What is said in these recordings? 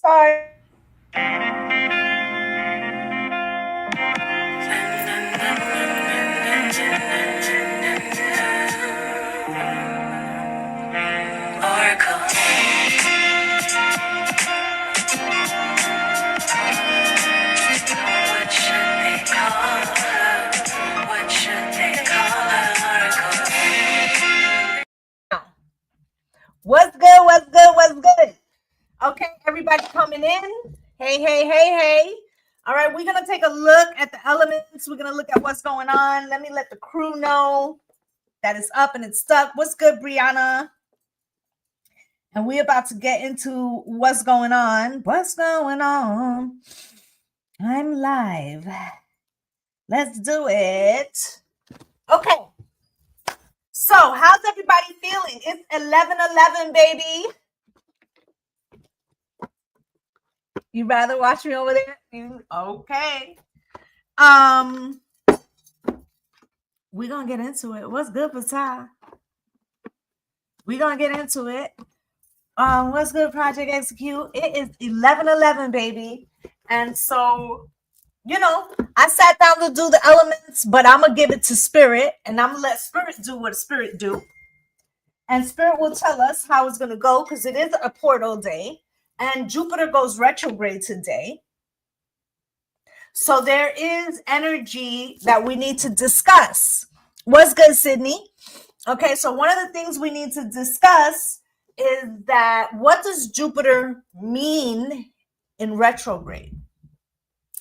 start. What's good? What's good? What's good? Okay, everybody coming in. Hey, hey, hey, hey. All right, we're going to take a look at the elements. We're going to look at what's going on. Let me let the crew know that it's up and it's stuck. What's good, Brianna? And we're about to get into what's going on. What's going on? I'm live. Let's do it. Okay. So, how's everybody feeling? It's 11:11, baby. You rather watch me over there? Okay. We're gonna get into it. What's good, Patah? We're gonna get into it. What's good, Project Execute? It is 11:11, baby. And so, I sat down to do the elements, but I'm gonna give it to Spirit, and I'm gonna let Spirit do what Spirit do. And Spirit will tell us how it's gonna go, because it is a portal day, and Jupiter goes retrograde today. So there is energy that we need to discuss. What's good, Sydney? Okay, so one of the things we need to discuss is that what does Jupiter mean in retrograde?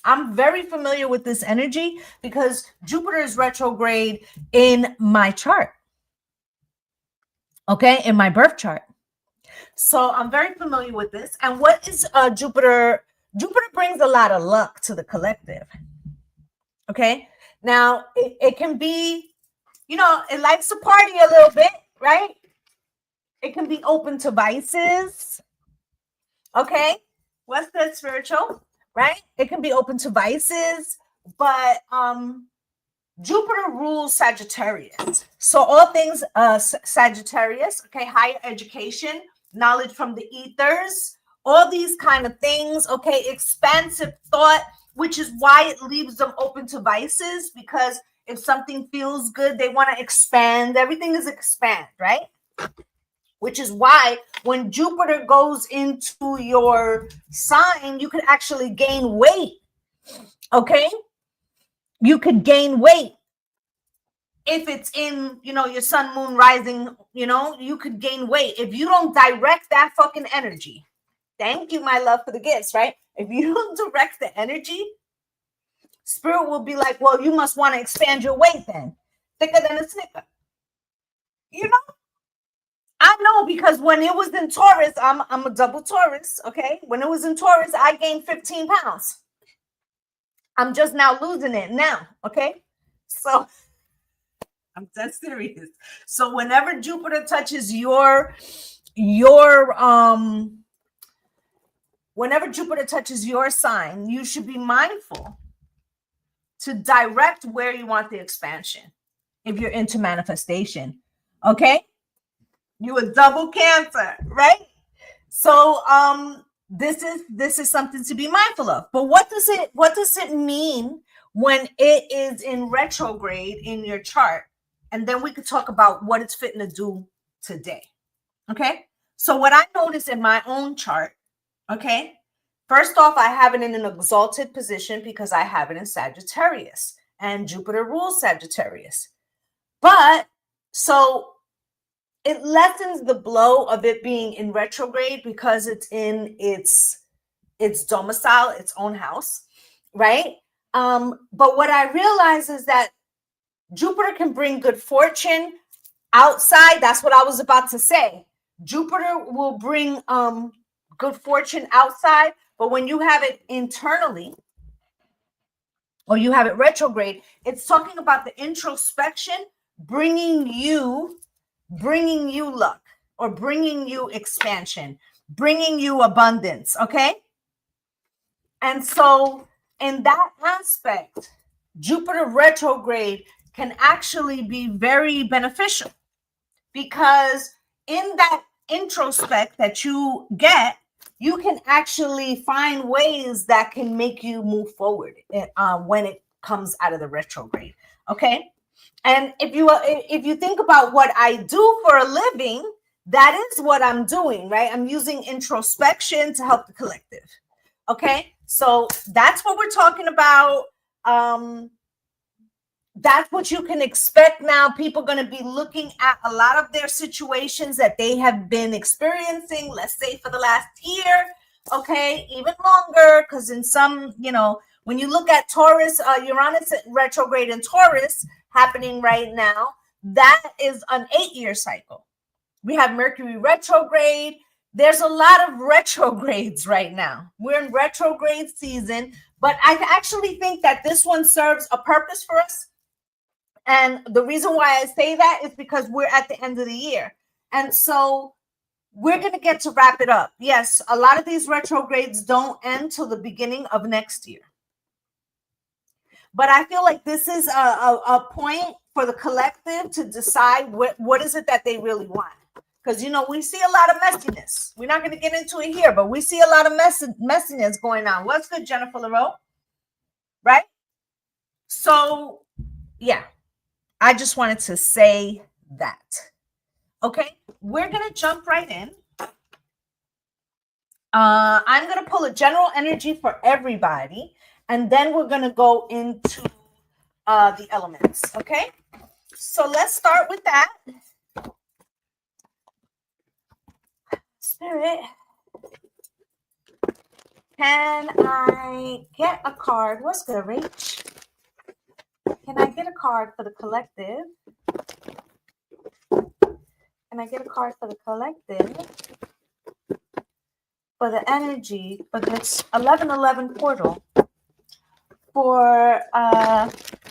I'm very familiar with this energy because Jupiter is retrograde in my chart. Okay, in my birth chart. So I'm very familiar with this. And what is Jupiter? Jupiter brings a lot of luck to the collective. Okay, now it can be, it likes to party a little bit, right? It can be open to vices. Okay, what's good, spiritual? Right? It can be open to vices, but Jupiter rules Sagittarius. So all things Sagittarius, okay, higher education, knowledge from the ethers, all these kind of things, okay, expansive thought, which is why it leaves them open to vices, because if something feels good, they want to expand. Everything is expand, right? Which is why when Jupiter goes into your sign, you could actually gain weight. Okay? You could gain weight. If it's in, your sun, moon, rising, you could gain weight. If you don't direct that fucking energy, thank you, my love, for the gifts, right? If you don't direct the energy, Spirit will be like, well, you must want to expand your weight then. Thicker than a snicker. I know, because when it was in Taurus, I'm a double Taurus, okay? When it was in Taurus, I gained 15 pounds. I'm just now losing it now, okay? So I'm dead serious. So whenever Jupiter touches whenever Jupiter touches your sign, you should be mindful to direct where you want the expansion if you're into manifestation, okay? You a double Cancer, right? So this is something to be mindful of. But what does it mean when it is in retrograde in your chart? And then we could talk about what it's fitting to do today. Okay? So what I noticed in my own chart, okay? First off, I have it in an exalted position because I have it in Sagittarius, and Jupiter rules Sagittarius. But so it lessens the blow of it being in retrograde because it's in its domicile, its own house, right? But what I realize is that Jupiter can bring good fortune outside. That's what I was about to say. Jupiter will bring good fortune outside, but when you have it internally or you have it retrograde, it's talking about the introspection bringing you luck, or bringing you expansion, bringing you abundance, okay? And so in that aspect, Jupiter retrograde can actually be very beneficial, because in that introspect that you get, you can actually find ways that can make you move forward when it comes out of the retrograde. Okay. And if you think about what I do for a living, that is what I'm doing, right? I'm using introspection to help the collective. Okay. So that's what we're talking about. That's what you can expect now. People are going to be looking at a lot of their situations that they have been experiencing, let's say for the last year, okay, even longer, because in some, when you look at Taurus, Uranus retrograde in Taurus happening right now, that is an 8-year cycle. We have Mercury retrograde. There's a lot of retrogrades right now. We're in retrograde season, but I actually think that this one serves a purpose for us. And the reason why I say that is because we're at the end of the year. And so we're going to get to wrap it up. Yes, a lot of these retrogrades don't end till the beginning of next year. But I feel like this is a point for the collective to decide what is it that they really want. Because, we see a lot of messiness. We're not going to get into it here, but we see a lot of messiness going on. What's good, Jennifer LaRoe? Right? So, yeah. I just wanted to say that. Okay, we're going to jump right in. I'm going to pull a general energy for everybody, and then we're going to go into the elements. Okay, so let's start with that. Spirit, can I get a card? What's good, Rach? Can I get a card for the collective? Can I get a card for the collective? For the energy for this 1111 portal. For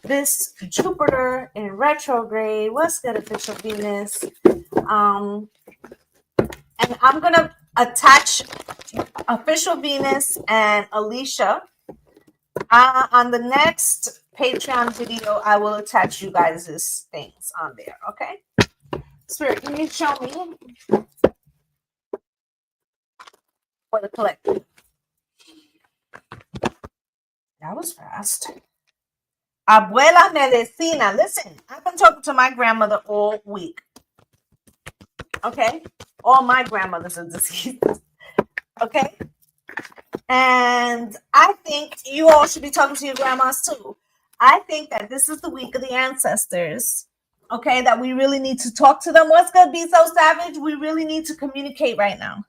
this Jupiter in retrograde. What's good, official Venus? And I'm going to attach official Venus and Alicia. On the next Patreon video, I will attach you guys' things on there, okay? Spirit, can you show me for the collective? That was fast. Abuela Medicina. Listen, I've been talking to my grandmother all week. Okay? All my grandmothers are deceased. Okay? And I think you all should be talking to your grandmas too. I think that this is the week of the ancestors. Okay, that we really need to talk to them. What's good, Be So Savage? We really need to communicate right now.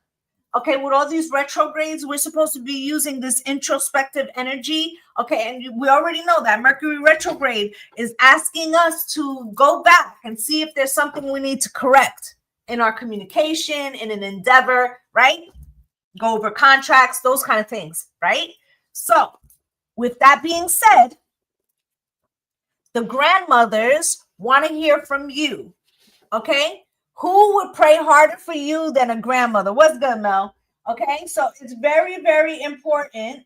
Okay, with all these retrogrades, we're supposed to be using this introspective energy. Okay, and we already know that Mercury retrograde is asking us to go back and see if there's something we need to correct in our communication, in an endeavor, right? Go over contracts, those kind of things, right? So, with that being said, the grandmothers want to hear from you, okay? Who would pray harder for you than a grandmother? What's good, Mel? Okay, so it's very, very important,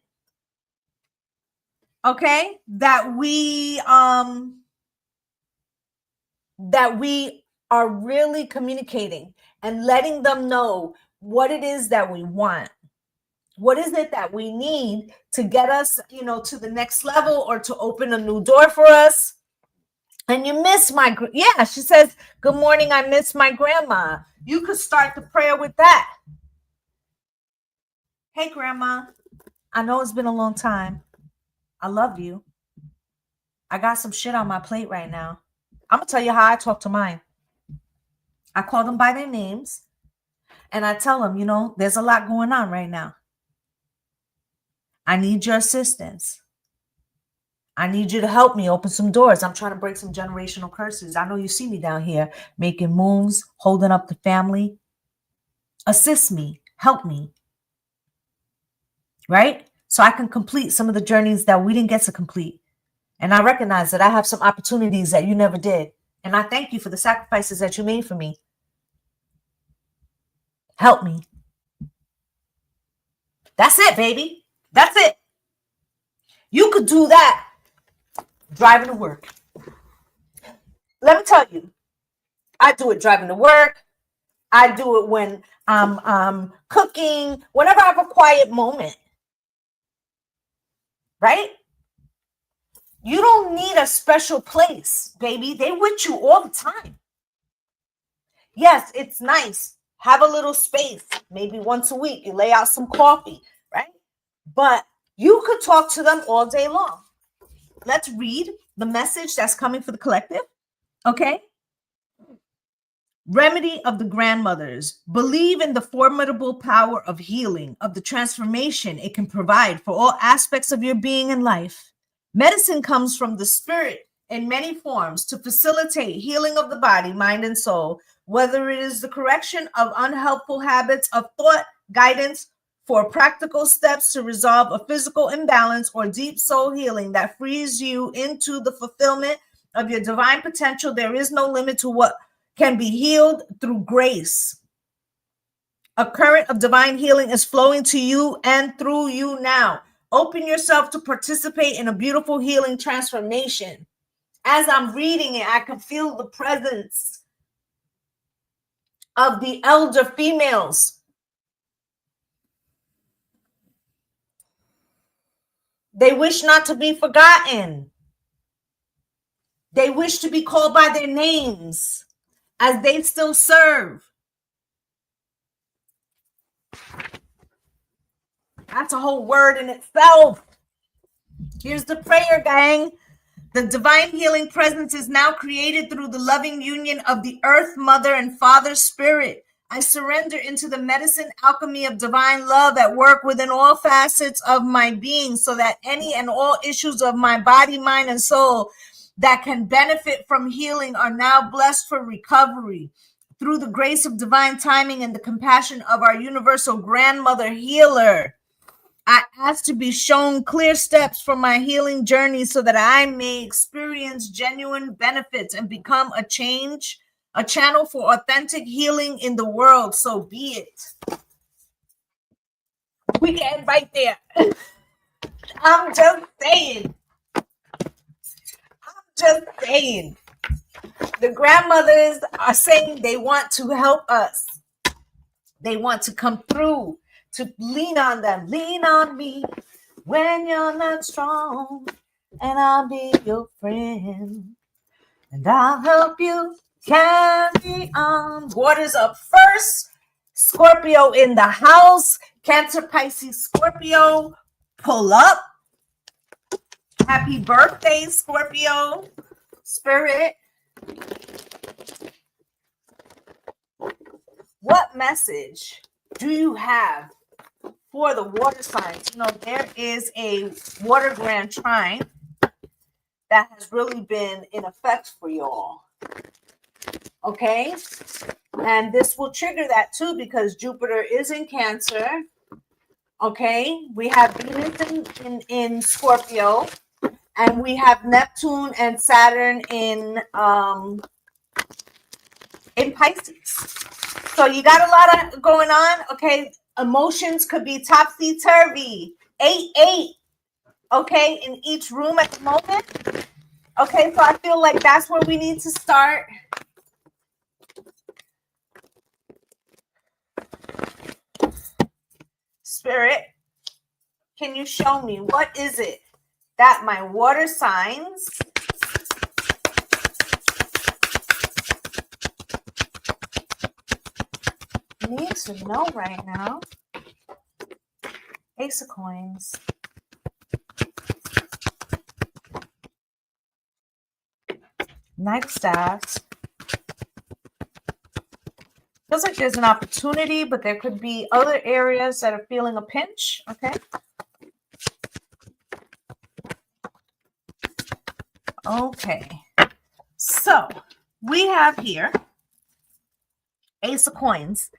okay, that we are really communicating and letting them know what it is that we want. What is it that we need to get us, to the next level or to open a new door for us? And you miss yeah, she says, good morning, I miss my grandma. You could start the prayer with that. Hey, grandma, I know it's been a long time. I love you. I got some shit on my plate right now. I'm going to tell you how I talk to mine. I call them by their names and I tell them, there's a lot going on right now. I need your assistance. I need you to help me open some doors. I'm trying to break some generational curses. I know you see me down here making moves, holding up the family. Assist me. Help me. Right? So I can complete some of the journeys that we didn't get to complete. And I recognize that I have some opportunities that you never did. And I thank you for the sacrifices that you made for me. Help me. That's it, baby. That's it. You could do that driving to work. Let me tell you, I do it driving to work. I do it when cooking, whenever I have a quiet moment, right? You don't need a special place, baby. They with you all the time. Yes, it's nice. Have a little space. Maybe once a week, you lay out some coffee, right? But you could talk to them all day long. Let's read the message that's coming for the collective. Okay. Remedy of the grandmothers. Believe in the formidable power of healing, of the transformation it can provide for all aspects of your being and life. Medicine comes from the spirit in many forms to facilitate healing of the body, mind, and soul, whether it is the correction of unhelpful habits of thought, guidance for practical steps to resolve a physical imbalance, or deep soul healing that frees you into the fulfillment of your divine potential. There is no limit to what can be healed through grace. A current of divine healing is flowing to you and through you now. Open yourself to participate in a beautiful healing transformation. As I'm reading it, I can feel the presence of the elder females. They wish not to be forgotten. They wish to be called by their names as they still serve. That's a whole word in itself. Here's the prayer, gang. The divine healing presence is now created through the loving union of the earth, mother, and father spirit. I surrender into the medicine alchemy of divine love at work within all facets of my being, so that any and all issues of my body, mind, and soul that can benefit from healing are now blessed for recovery. Through the grace of divine timing and the compassion of our universal grandmother healer, I ask to be shown clear steps for my healing journey so that I may experience genuine benefits and become a channel for authentic healing in the world. So be it. We can end right there. I'm just saying. The grandmothers are saying they want to help us. They want to come through, to lean on them. Lean on me when you're not strong, and I'll be your friend, and I'll help you carry on. Waters up first. Scorpio in the house. Cancer, Pisces, Scorpio. Pull up. Happy birthday, Scorpio. Spirit. What message do you have for the water signs? You know, there is a water grand trine that has really been in effect for y'all. Okay? And this will trigger that too, because Jupiter is in Cancer. Okay? We have Venus in Scorpio, and we have Neptune and Saturn in Pisces. So you got a lot of going on. Okay, emotions could be topsy-turvy. 8-8. Okay, in each room at the moment. Okay, so I feel like that's where we need to start. Spirit, can you show me what is it that my water signs need to know right now? Ace of Coins. Knight of Staffs. Feels like there's an opportunity, but there could be other areas that are feeling a pinch. Okay. Okay. So we have here Ace of Coins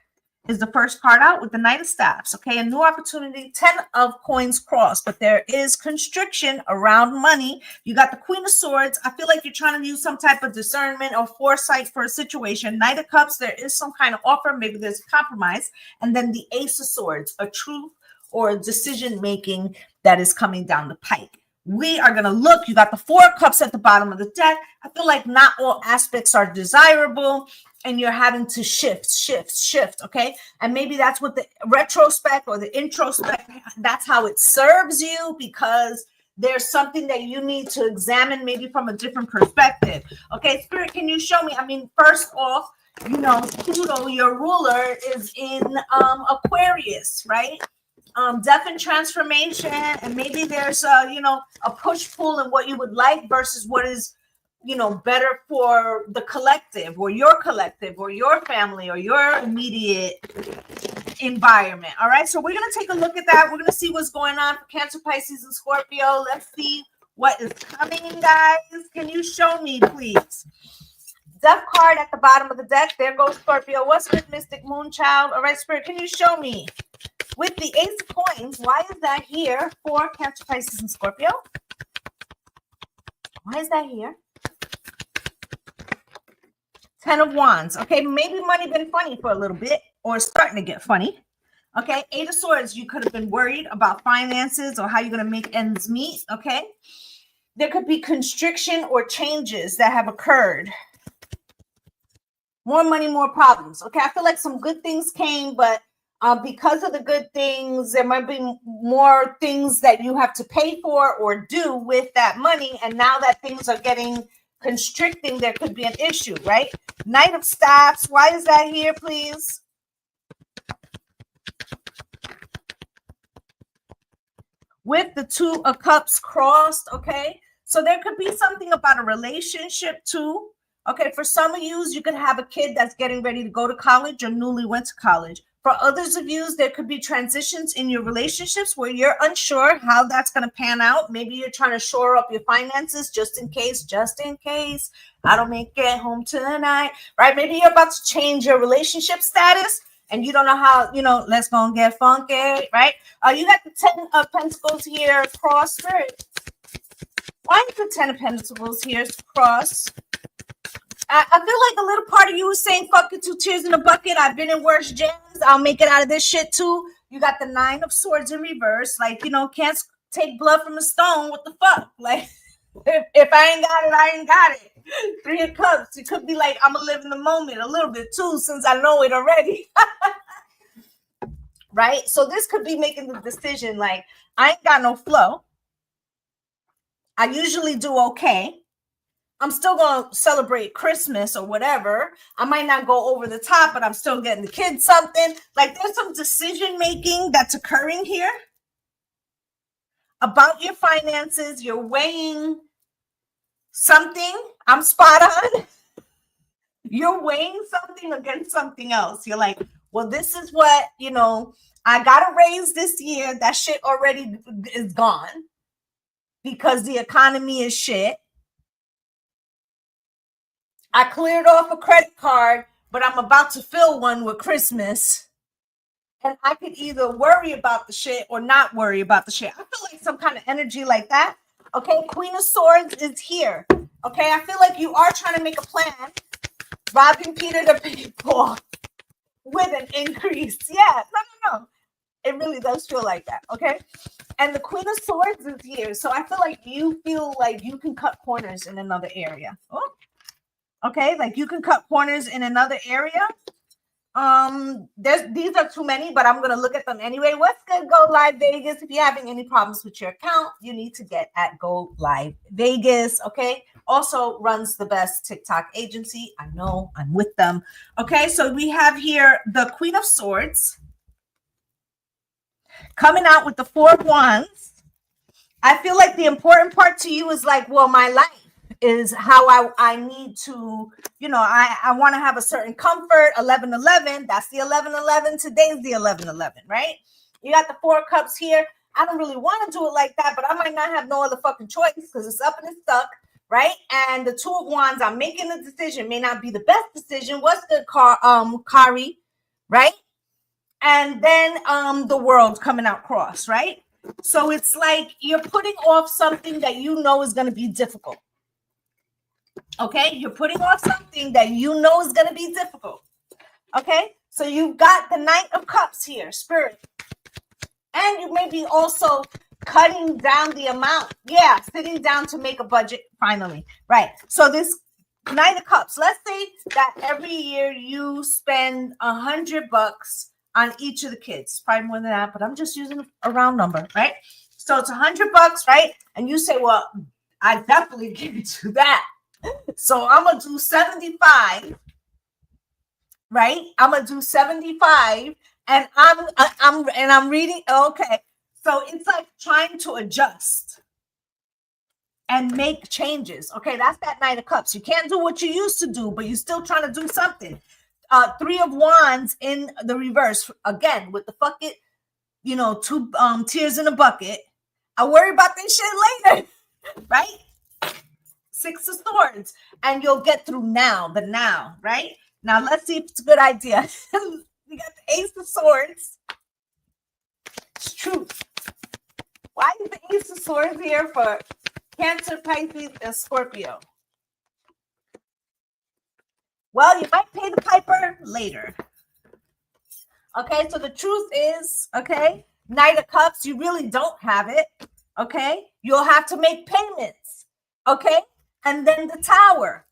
is the first card out with the Knight of Staffs. Okay, a new opportunity, 10 of Coins crossed, but there is constriction around money. You got the Queen of Swords. I feel like you're trying to use some type of discernment or foresight for a situation. Knight of Cups, there is some kind of offer. Maybe there's a compromise. And then the Ace of Swords, a truth or a decision making that is coming down the pike. We are going to look. You got the Four of Cups at the bottom of the deck. I feel like not all aspects are desirable. and you're having to shift, okay? And maybe that's what the retrospect or the introspect, that's how it serves you, because there's something that you need to examine maybe from a different perspective. Okay, Spirit, can you show me? I mean, first off, Pluto, your ruler, is in Aquarius, right? Death and transformation, and maybe there's a push-pull in what you would like versus what is better for the collective or your family or your immediate environment. All right, so we're going to take a look at that. We're going to see what's going on for Cancer, Pisces, and Scorpio. Let's see what is coming, guys. Can you show me, please? Death card at the bottom of the deck. There goes Scorpio. What's with Mystic Moonchild? All right, Spirit, can you show me with the Ace of Coins, why is that here for Cancer, Pisces, and Scorpio? Why is that here? 10 of Wands. Okay, maybe money been funny for a little bit, or starting to get funny. Okay, 8 of Swords, you could have been worried about finances or how you're going to make ends meet. Okay, there could be constriction or changes that have occurred. More money, more problems. Okay, I feel like some good things came, but because of the good things, there might be more things that you have to pay for or do with that money. And now that things are getting constricting, there could be an issue, right? Knight of Staffs. Why is that here, please? With the 2 of Cups crossed, okay? So there could be something about a relationship too. Okay, for some of you, you could have a kid that's getting ready to go to college or newly went to college. For others of you, there could be transitions in your relationships where you're unsure how that's going to pan out. Maybe you're trying to shore up your finances just in case I don't make it home tonight, right? Maybe you're about to change your relationship status and you don't know how, let's go and get funky, right? You got the 10 of Pentacles here, cross, Spirit. Why is the 10 of Pentacles here, cross? I feel like a little part of you is saying, fuck it, 2 tears in a bucket. I've been in worse jams. I'll make it out of this shit too. You got the 9 of Swords in reverse. Like, can't take blood from a stone. What the fuck? Like, if I ain't got it, I ain't got it. 3 of Cups. It could be like, I'm going to live in the moment a little bit too, since I know it already. Right? So this could be making the decision like, I ain't got no flow. I usually do okay. I'm still going to celebrate Christmas or whatever. I might not go over the top, but I'm still getting the kids something. Like there's some decision making that's occurring here about your finances. You're weighing something. I'm spot on. You're weighing something against something else. You're like, well, this is what, I got to raise this year. That shit already is gone because the economy is shit. I cleared off a credit card, but I'm about to fill one with Christmas. And I could either worry about the shit or not worry about the shit. I feel like some kind of energy like that. Okay, Queen of Swords is here. Okay, I feel like you are trying to make a plan. Robbing Peter to pay Paul with an increase. Yeah, no. It really does feel like that, okay? And the Queen of Swords is here. So I feel like you feel like you can cut corners in another area. Oh. Okay, like you can cut corners in another area. These are too many, but I'm gonna look at them anyway. What's good, Go Live Vegas? If you're having any problems with your account, you need to get at Go Live Vegas. Okay, also runs the best TikTok agency. I know, I'm with them. Okay, so we have here the Queen of Swords coming out with the 4 of Wands. I feel like the important part to you is like, well, my life is how I need to, I want to have a certain comfort. 11-11, that's the 11-11. Today's the 11-11, right? You got the 4 of Cups here. I don't really want to do it like that, but I might not have no other fucking choice because it's up and it's stuck, right? And the 2 of Wands, I'm making a decision. May not be the best decision. What's good, Kari, right? And then the World coming out cross, right? So it's like you're putting off something that you know is going to be difficult. Okay, you're putting off something that you know is going to be difficult. Okay, so you've got the Knight of Cups here, Spirit. And you may be also cutting down the amount. Yeah, sitting down to make a budget finally. Right. So this Knight of Cups. Let's say that every year you spend $100 on each of the kids. It's probably more than that, but I'm just using a round number, right? So it's $100, right? And you say, well, I definitely give you to that. So I'm gonna do 75, right? I'm gonna do 75, and I'm reading. Okay, so it's like trying to adjust and make changes. Okay, that's that Knight of Cups. You can't do what you used to do, but you're still trying to do something. Three of Wands in the reverse again with the fuck it, two tears in a bucket. I worry about this shit later, right? Six of Swords, and you'll get through now, right? Now let's see if it's a good idea. You got the Ace of Swords. It's true. Why is the Ace of Swords here for Cancer, Pisces, and Scorpio? Well, you might pay the piper later. Okay, so the truth is, okay, Knight of Cups, you really don't have it. Okay, you'll have to make payments. Okay, and then the Tower,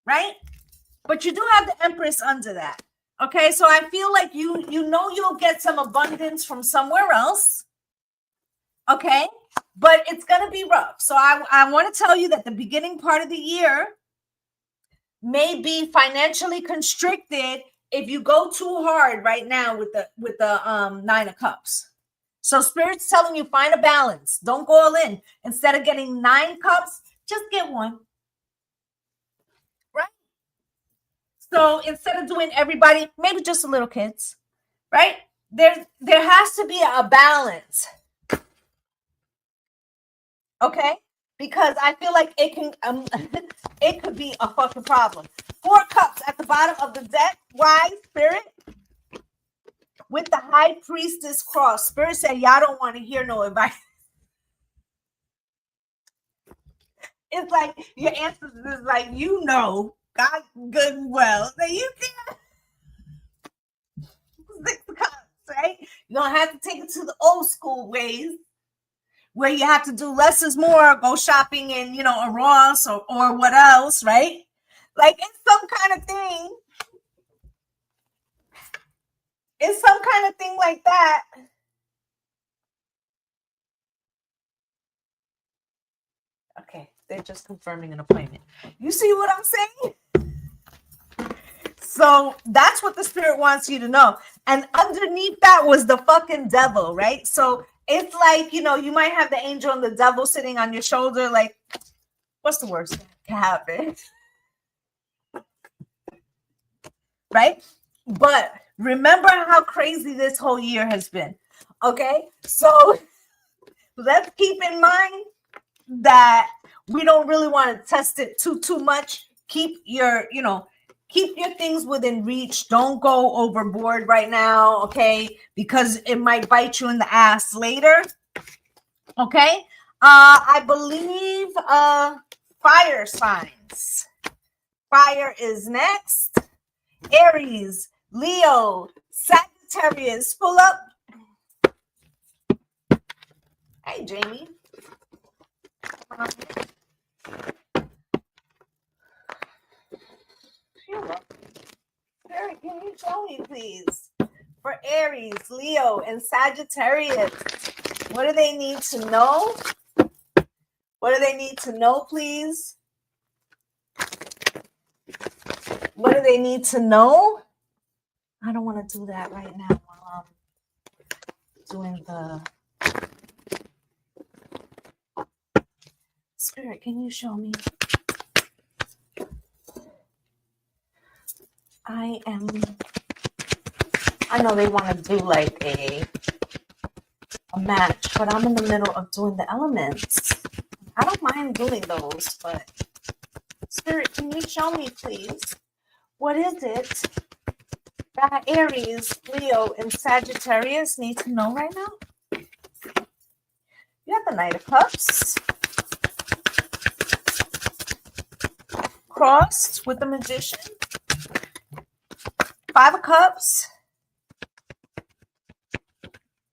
right? But you do have the Empress under that. Okay, so I feel like you'll get some abundance from somewhere else. Okay, but it's gonna be rough. So I want to tell you that the beginning part of the year may be financially constricted if you go too hard right now with the Nine of Cups. So Spirit's telling you find a balance. Don't go all in. Instead of getting 9 cups, just get one. Right? So instead of doing everybody, maybe just the little kids, right? There has to be a balance. Okay? Because I feel like it can it could be a fucking problem. 4 cups at the bottom of the deck. Why, Spirit? With the High Priestess cross. Spirit said, y'all don't want to hear no advice. It's like your answers is like, God good and well. So you can 6 cups, right? You're gonna have to take it to the old school ways where you have to do less is more, go shopping in, a Ross or what else, right? Like it's some kind of thing. It's some kind of thing like that. Okay, they're just confirming an appointment. You see what I'm saying? So that's what the Spirit wants you to know. And underneath that was the fucking devil, right? So it's like, you might have the angel and the devil sitting on your shoulder. Like, what's the worst that can happen? Right? But remember how crazy this whole year has been. Okay? So let's keep in mind that we don't really want to test it too much. Keep your things within reach. Don't go overboard right now, okay? Because it might bite you in the ass later. Okay? I believe fire signs. Fire is next. Aries, Leo, Sagittarius, pull up. Hey, Jamie. Very, can you show me, please? For Aries, Leo, and Sagittarius, what do they need to know? What do they need to know, please? What do they need to know? I don't want to do that right now while I'm doing the Spirit. Can you show me? I know they want to do like a match, but I'm in the middle of doing the elements. I don't mind doing those, but Spirit, can you show me, please? What is it that Aries, Leo, and Sagittarius need to know right now? You have the Knight of Cups. Crossed with the Magician. 5 of Cups.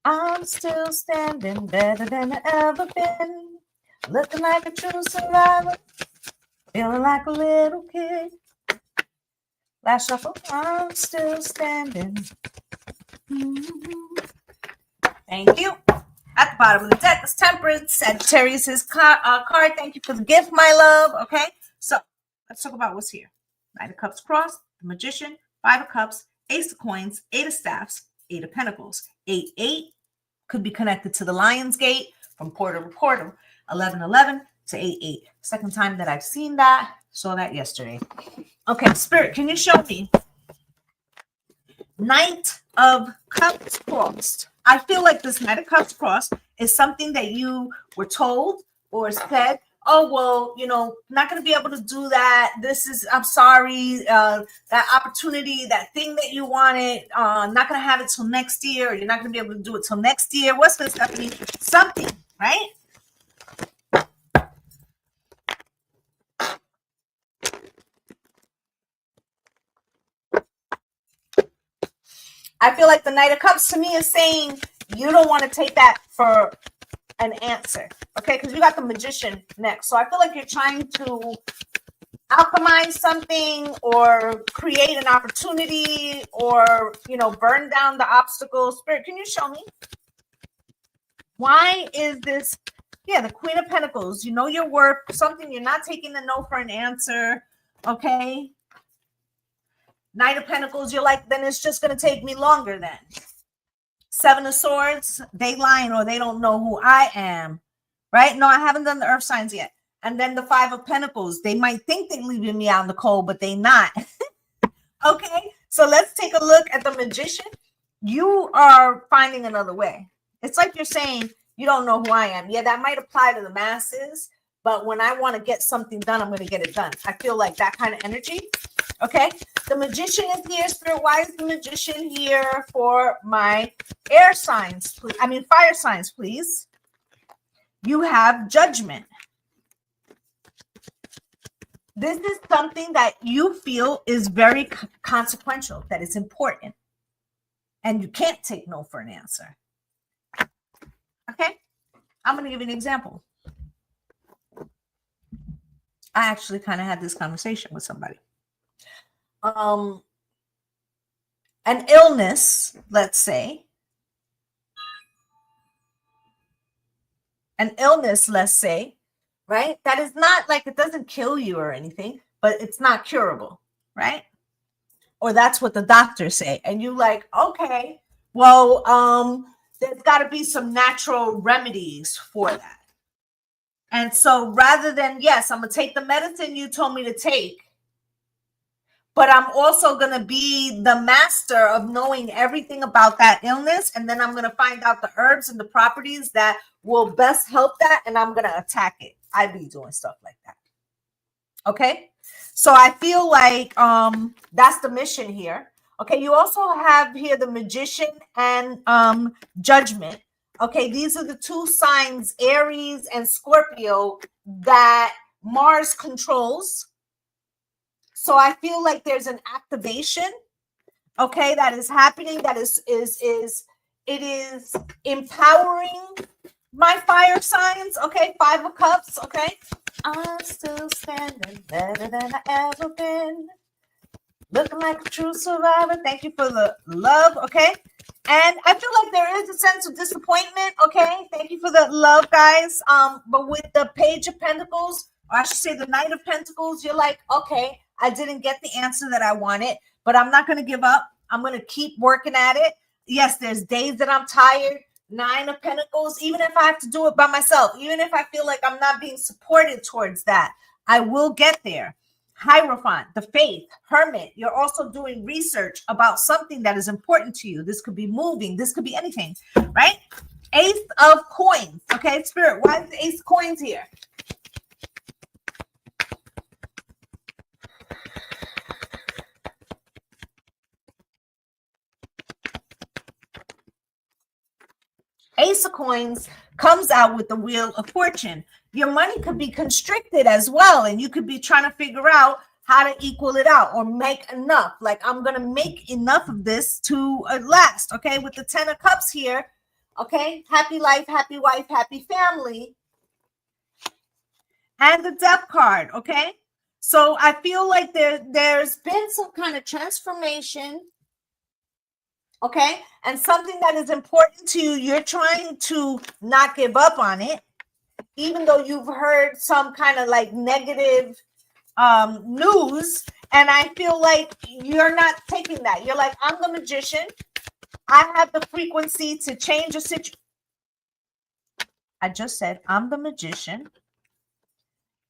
I'm still standing better than I ever been. Looking like a true survivor. Feeling like a little kid. Last shuffle, I'm still standing. Thank you. At the bottom of the deck is Temperance. Sagittarius is card. Thank you for the gift, my love. Okay, so let's talk about what's here. Knight of Cups crossed, the Magician, Five of Cups, Ace of Coins, Eight of Staffs, Eight of Pentacles. 8-8 could be connected to the Lion's Gate from portal to portal. 11-11 to 8-8. Second time that I've seen that. Saw that yesterday. Okay, Spirit, can you show me Knight of Cups crossed? I feel like this Knight of Cups crossed is something that you were told or said, oh, well, you know, not going to be able to do that. This is, I'm sorry, that opportunity, that thing that you wanted, not going to have it till next year, or you're not going to be able to do it till next year. What's this, Stephanie? Something, right? I feel like the Knight of Cups to me is saying you don't want to take that for an answer, okay? Because you got the Magician next. So I feel like you're trying to alchemize something or create an opportunity or, you know, burn down the obstacles. Spirit, can you show me? Why is this? Yeah, the Queen of Pentacles. You know your worth. Something you're not taking the no for an answer, okay? Knight of Pentacles, you're like, then it's just going to take me longer then. Seven of Swords, they lying or they don't know who I am, right? No, I haven't done the earth signs yet. And then the Five of Pentacles, they might think they're leaving me out in the cold, but they not. Okay, so let's take a look at the Magician. You are finding another way. It's like you're saying, you don't know who I am. Yeah, that might apply to the masses, but when I want to get something done, I'm going to get it done. I feel like that kind of energy. Okay, the Magician is here. Spirit, why is the Magician here for my air signs? Please? I mean, fire signs, please. You have Judgment. This is something that you feel is very consequential, that is important. And you can't take no for an answer. Okay, I'm going to give you an example. I actually kind of had this conversation with somebody. An illness, let's say, right? That is not like, it doesn't kill you or anything, but it's not curable, right? Or that's what the doctors say. And you like, okay, well, there's got to be some natural remedies for that. And so rather than, yes, I'm going to take the medicine you told me to take, but I'm also going to be the master of knowing everything about that illness. And then I'm going to find out the herbs and the properties that will best help that. And I'm going to attack it. I be doing stuff like that. Okay. So I feel like that's the mission here. Okay. You also have here the Magician and Judgment. Okay. These are the two signs, Aries and Scorpio, that Mars controls. So I feel like there's an activation, okay, that is happening. That it is empowering my fire signs. Okay, Five of Cups. Okay, I'm still standing better than I ever been, looking like a true survivor. Thank you for the love. Okay, and I feel like there is a sense of disappointment. Okay, thank you for the love, guys. But with the Page of Pentacles, or I should say the Knight of Pentacles, you're like, okay, I didn't get the answer that I wanted, but I'm not going to give up. I'm going to keep working at it. Yes, there's days that I'm tired. Nine of Pentacles, even if I have to do it by myself, even if I feel like I'm not being supported towards that, I will get there. Hierophant, the Faith, Hermit, you're also doing research about something that is important to you. This could be moving. This could be anything, right? Ace of Coins. Okay, Spirit, why is the Ace of Coins here? Ace of Coins comes out with the Wheel of Fortune. Your money could be constricted as well, and you could be trying to figure out how to equal it out or make enough. Like, I'm going to make enough of this to last, okay? With the 10 of Cups here, okay? Happy life, happy wife, happy family. And the Death card, okay? So I feel like there's been some kind of transformation, okay? And something that is important to you, you're trying to not give up on it, even though you've heard some kind of like negative news. And I feel like you're not taking that. You're like, I'm the magician. I have the frequency to change a situation. I just said, I'm the magician.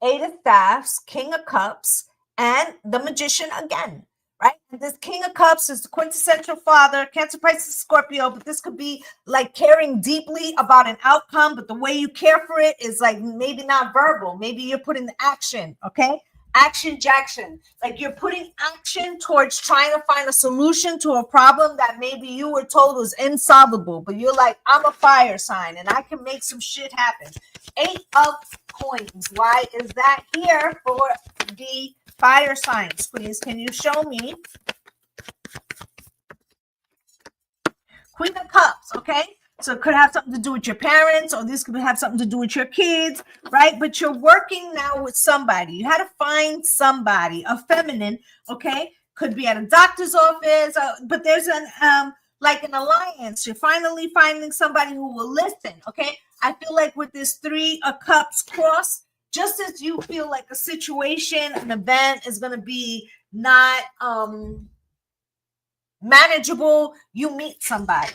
8 of Staffs, King of Cups, and the Magician again, right? And this King of Cups is the quintessential father, Cancer, Pisces, Scorpio, but this could be like caring deeply about an outcome, but the way you care for it is like maybe not verbal. Maybe you're putting the action, okay? Action Jackson, like you're putting action towards trying to find a solution to a problem that maybe you were told was insolvable, but you're like, I'm a fire sign and I can make some shit happen. 8 of Coins. Why is that here for the fire signs? Please, can you show me? Queen of Cups, okay? So it could have something to do with your parents, or this could have something to do with your kids, right? But you're working now with somebody. You had to find somebody, a feminine, okay? Could be at a doctor's office, but there's an like an alliance. You're finally finding somebody who will listen, okay? I feel like with this 3 of Cups cross, just as you feel like a situation, an event is going to be not manageable, you meet somebody,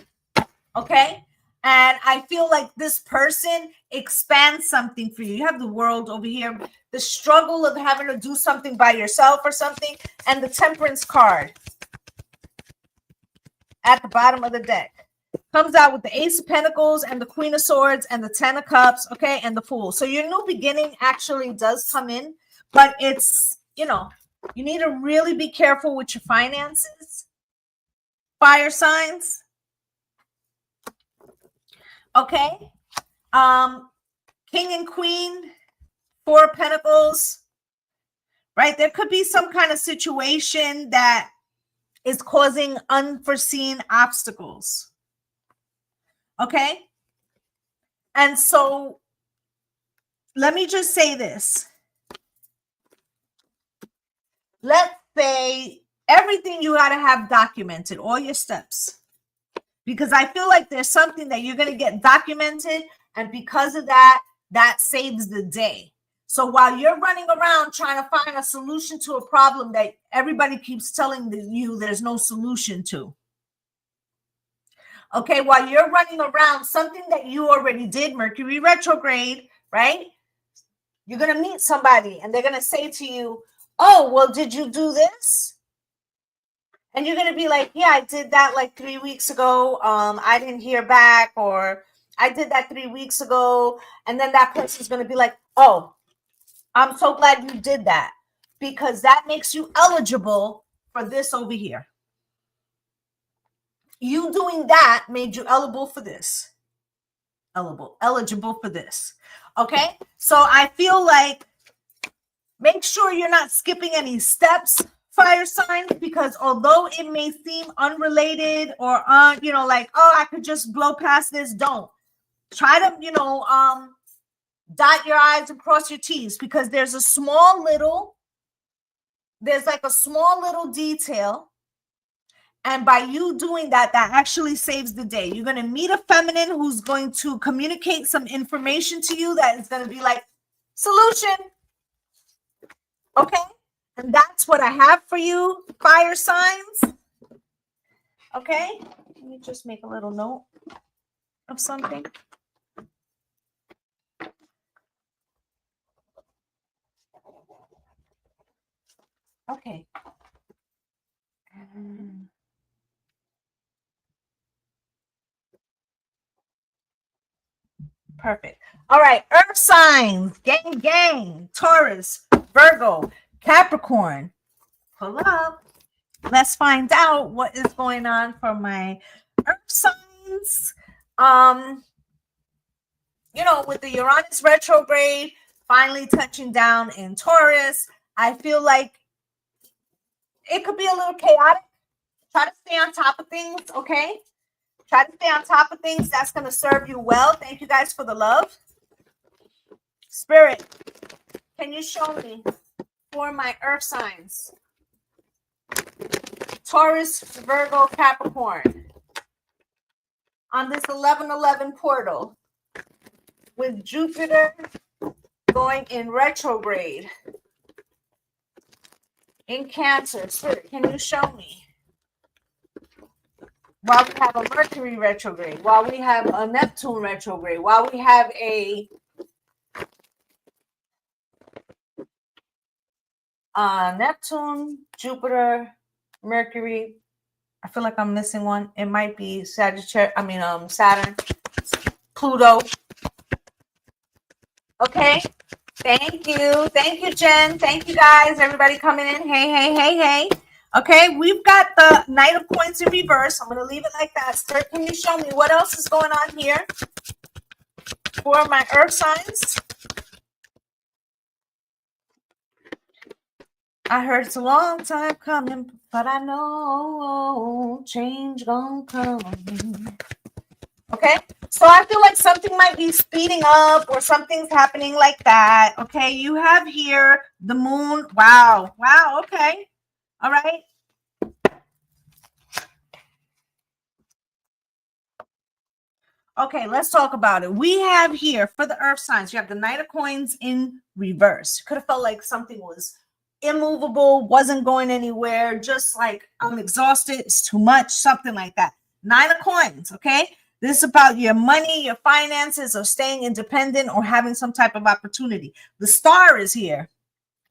okay? And I feel like this person expands something for you. You have the World over here, the struggle of having to do something by yourself or something, and the Temperance card at the bottom of the deck comes out with the Ace of Pentacles and the Queen of Swords and the 10 of Cups, okay, and the Fool. So your new beginning actually does come in, but it's, you know, you need to really be careful with your finances. Fire signs. Okay. King and Queen, 4 of Pentacles, right? There could be some kind of situation that is causing unforeseen obstacles. Okay. And so let me just say this. Let's say everything you got to have documented, all your steps, because I feel like there's something that you're going to get documented. And because of that, that saves the day. So while you're running around trying to find a solution to a problem that everybody keeps telling you there's no solution to, okay, while you're running around, something that you already did, Mercury retrograde, right? You're going to meet somebody and they're going to say to you, oh, well, did you do this? And you're going to be like, yeah, I did that like 3 weeks ago. I didn't hear back, or I did that 3 weeks ago. And then that person's going to be like, oh, I'm so glad you did that, because that makes you eligible for this over here. You doing that made you eligible for this. Eligible for this. Okay? So I feel like make sure you're not skipping any steps, fire signs, because although it may seem unrelated or you know, like, oh, I could just blow past this, don't. Try to, you know, dot your I's and cross your T's, because there's a small little detail. And by you doing that, that actually saves the day. You're going to meet a feminine who's going to communicate some information to you that is going to be like, solution. Okay? And that's what I have for you, fire signs. Okay? Let me just make a little note of something. Okay. Perfect. All right. Earth signs. Gang. Taurus, Virgo, Capricorn. Pull up. Let's find out what is going on for my Earth signs. You know, with the Uranus retrograde finally touching down in Taurus, I feel like it could be a little chaotic. Try to stay on top of things, okay? Try to stay on top of things. That's going to serve you well. Thank you guys for the love. Spirit, can you show me for my earth signs. Taurus, Virgo, Capricorn. On this 11/11 portal with Jupiter going in retrograde in Cancer. Spirit, can you show me? While we have a Mercury retrograde, while we have a Neptune retrograde, while we have a Neptune, Jupiter, Mercury. I feel like I'm missing one. It might be Sagittarius. Saturn, Pluto. Okay. Thank you, Jen. Thank you, guys. Everybody coming in. Hey. Okay, we've got the Knight of Coins in reverse. I'm going to leave it like that. Spirit, can you show me what else is going on here for my earth signs? I heard it's a long time coming, but I know change gonna come. Okay, so I feel like something might be speeding up or something's happening like that. Okay, you have here the moon. Wow, okay. All right. Okay, let's talk about it. We have here for the earth signs, you have the Knight of Coins in reverse. Could have felt like something was immovable, wasn't going anywhere, just like I'm exhausted, it's too much, something like that. Nine of Coins, okay? This is about your money, your finances, or staying independent or having some type of opportunity. The star is here,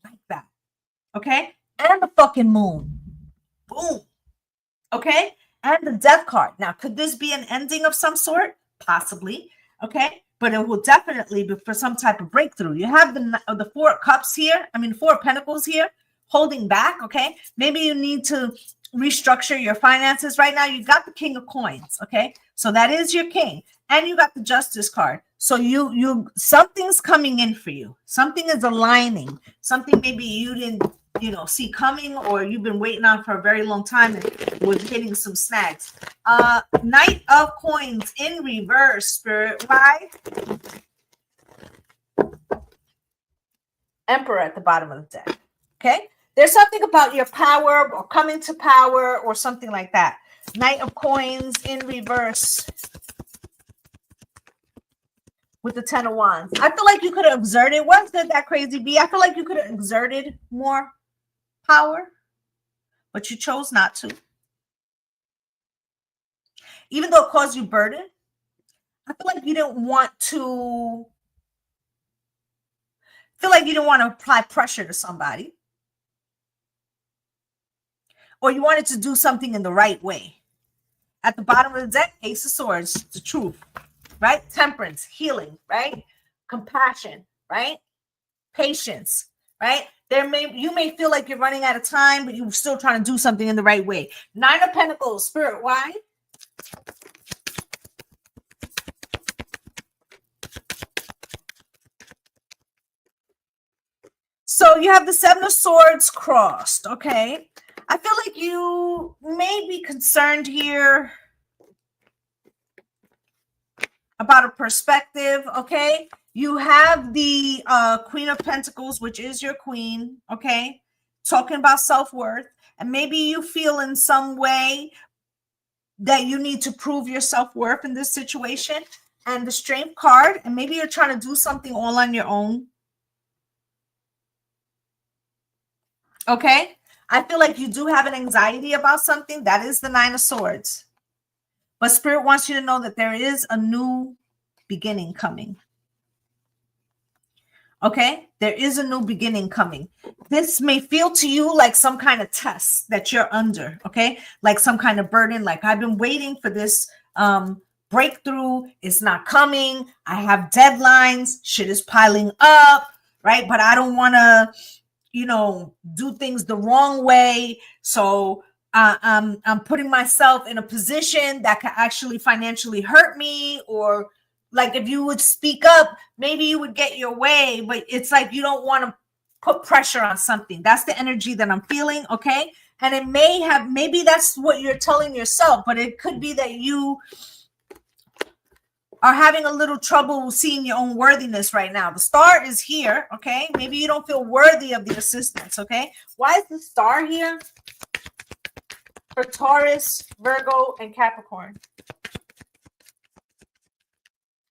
like that, okay? And the fucking moon. Boom. Okay? And the Death card. Now, could this be an ending of some sort? Possibly, okay? But it will definitely be for some type of breakthrough. You have the Four of Cups here. Four of Pentacles here, holding back, okay? Maybe you need to restructure your finances right now. You got the King of Coins, okay? So that is your king. And you got the Justice card. So you something's coming in for you. Something is aligning. Something maybe you didn't, see coming, or you've been waiting on for a very long time and was hitting some snags. Knight of Coins in reverse, Spirit. Why? Emperor at the bottom of the deck. Okay? There's something about your power or coming to power or something like that. Knight of Coins in reverse with the Ten of Wands. I feel like you could have exerted. What could that crazy be? I feel like you could have exerted more power, but you chose not to. Even though it caused you burden, I feel like you didn't want to apply pressure to somebody. Or you wanted to do something in the right way. At the bottom of the deck, Ace of Swords, the truth, right? Temperance, healing, right? Compassion, right? Patience, right? You may feel like you're running out of time, but you're still trying to do something in the right way. Nine of Pentacles, Spirit, why? So you have the Seven of Swords crossed, okay? I feel like you may be concerned here about a perspective, okay? You have the Queen of Pentacles, which is your queen, okay? Talking about self-worth. And maybe you feel in some way that you need to prove your self-worth in this situation. And the Strength card, and maybe you're trying to do something all on your own. Okay? I feel like you do have an anxiety about something. That is the Nine of Swords. But Spirit wants you to know that there is a new beginning coming. Okay? There is a new beginning coming. This may feel to you like some kind of test that you're under. Okay? Like some kind of burden. Like, I've been waiting for this breakthrough. It's not coming. I have deadlines. Shit is piling up. Right? But I don't want to do things the wrong way. So I'm putting myself in a position that could actually financially hurt me, or like if you would speak up, maybe you would get your way, but it's like you don't want to put pressure on something. That's the energy that I'm feeling, okay? And it maybe that's what you're telling yourself, but it could be that you are having a little trouble seeing your own worthiness right now. The star is here, okay? Maybe you don't feel worthy of the assistance, okay? Why is the star here for Taurus, Virgo, and Capricorn?